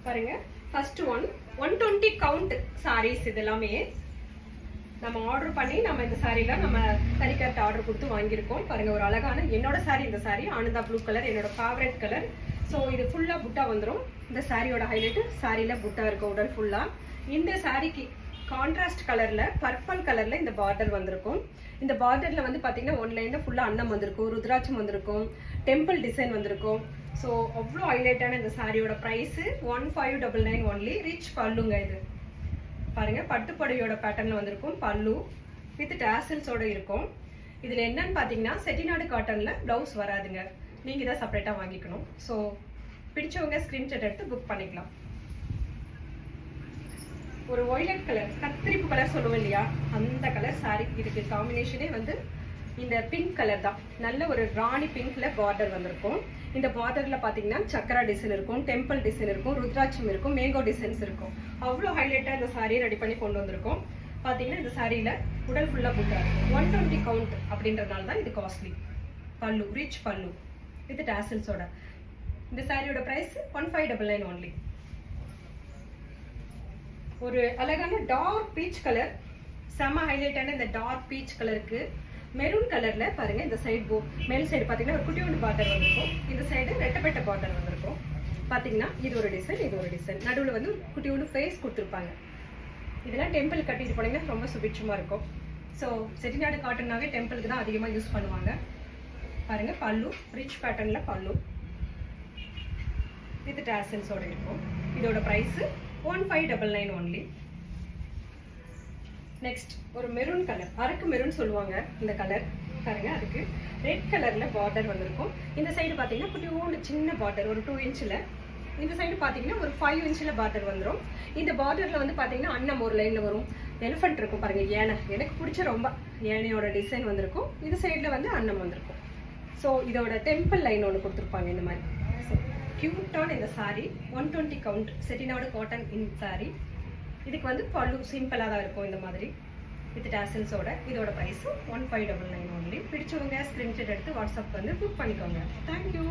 பாருங்க first one 120 count sarees இதெல்லாமே நம்ம ஆர்டர் பண்ணி நம்ம இந்த சாரில நம்ம தனிக்கட் ஆர்டர் கொடுத்து வாங்கியிருக்கோம். பாருங்க ஒரு அழகான என்னோட சாரி, இந்த சாரி ஆனந்தா ப்ளூ கலர், என்னோட ஃபேவரட் கலர். ஸோ இது ஃபுல்லா புட்டா வந்துடும். இந்த சாரியோட ஹைலைட் சாரியில புட்டா இருக்கும் உடல் ஃபுல்லா. இந்த சாரிக்கு கான்ட்ராஸ்ட் கலர்ல பர்பிள் கலர்ல இந்த பார்டர் வந்திருக்கும். இந்த பார்டர்ல வந்து பாத்தீங்கன்னா ஒன்லைன்ல ஃபுல்லா அன்னம் வந்திருக்கும், ருத்ராட்சம் வந்திருக்கும், டெம்பிள் டிசைன் வந்திருக்கும். ஸோ அவ்வளோ ஹைலைட்டான இந்த சாரியோட ப்ரைஸ் 1599 ஒன்லி. ரிச் பல்லுங்க இது. பாருங்க பட்டுப்படையோட பேட்டர்ன்ல வந்திருக்கும் பல்லு வித் டாசல்ஸோட இருக்கும். இதுல என்னன்னு பாத்தீங்கன்னா செட்டிநாடு காட்டன்ல பிளவுஸ் வராதுங்க, நீங்க இதை செப்பரேட்டா வாங்கிக்கணும். ஸோ பிடிச்சவங்க ஸ்கிரீன்ஷாட் எடுத்து புக் பண்ணிக்கலாம். ஒரு ஒய்லட் கலர், கத்திரிப்பு கலர் சொல்லுவோம் இல்லையா, அந்த கலர் சாரி. இதுக்கு காம்பினேஷனே வந்து இந்த பிங்க் கலர் தான். நல்ல ஒரு ராணி பிங்க்ல பார்டர் வந்திருக்கும். இந்த பார்டர்ல பாத்தீங்கன்னா சக்கரா டிசைன் இருக்கும், டெம்பிள் டிசைன் இருக்கும், ருத்ராட்சம் இருக்கும், மேங்கோ டிசைன்ஸ் இருக்கும். அவ்வளோ ஹைலைட்டா இந்த சாரியை ரெடி பண்ணி கொண்டு வந்திருக்கோம். பாத்தீங்கன்னா இந்த சாரியில உடல் ஃபுல்லா புட்டா 120 கவுண்ட் அப்படின்றதுனால தான் இது காஸ்ட்லி. பல்லு ரிச் பல்லு வித் டாசல்ஸோட. இந்த சாரியோட பிரைஸ் 1599 ஒன்லி. ஒரு அழகான டார்க் பீச் கலர், செம ஹைலைட்டான இந்த டார்க் பீச் கலருக்கு மெரூன் கலர்ல பாருங்க. இந்த சைடு மேல் சைடு பாத்தீங்கன்னா ஒரு குட்டியோண்டு பார்டர் வந்திருக்கும், இந்த சைடு ரெட்டப்பட்ட பார்டர் வந்திருக்கும். பாத்தீங்கன்னா இது ஒரு டிசைன், இது ஒரு டிசைன். நடுவில் வந்து குட்டியோண்டு ஃபேஸ் கொடுத்துருப்பாங்க. இதெல்லாம் டெம்பிள் கட்டிட்டு போனீங்கன்னா ரொம்ப சுபிட்சமா இருக்கும். ஸோ செட்டிநாடு காட்டன்னாவே டெம்பிளுக்கு தான் அதிகமாக யூஸ் பண்ணுவாங்க. பாருங்க பல்லு ரிச் பேட்டர்ன்ல பல்லு வித் டாசல்ஸோட இருக்கும். இதோட பிரைஸ் 1599 ஒன்லி. நெக்ஸ்ட் ஒரு மெரூன் கலர், அரக்கு மெரூன் சொல்லுவாங்க இந்த கலர். பாருங்க அதுக்கு ரெட் கலர்ல பார்டர் வந்திருக்கும். இந்த சைடு பாத்தீங்கன்னா குட்டியோண்டு சின்ன பார்டர் ஒரு 2 இன்ச்ல, இந்த சைடு பாத்தீங்கன்னா ஒரு 5 இன்ச்ல பார்டர் வந்துடும். இந்த பார்டர்ல வந்து பாத்தீங்கன்னா அன்னம் ஒரு லைன்ல வரும், எலிஃபென்ட் இருக்கும் பாருங்க, யானை. எனக்கு பிடிச்ச ரொம்ப யானையோட டிசைன் வந்திருக்கும். இந்த சைடுல வந்து அன்னம் வந்திருக்கும். ஸோ இதோட டெம்பிள் லைன் ஒன்று கொடுத்துருப்பாங்க இந்த மாதிரி. ஸோ கியூட்டான இந்த sorry 120 count Chettinad cotton in sorry. இதுக்கு வந்து பல்லு சிம்பிளாக தான் இருக்கும் இந்த மாதிரி வித் டாசல்ஸோட. இதோட ப்ரைஸும் 1599 ஒன்லி. பிடிச்சவங்க ஸ்க்ரீன்ஷாட் எடுத்து வாட்ஸ்அப் வந்து புக் பண்ணிக்கோங்க. தேங்க்யூ.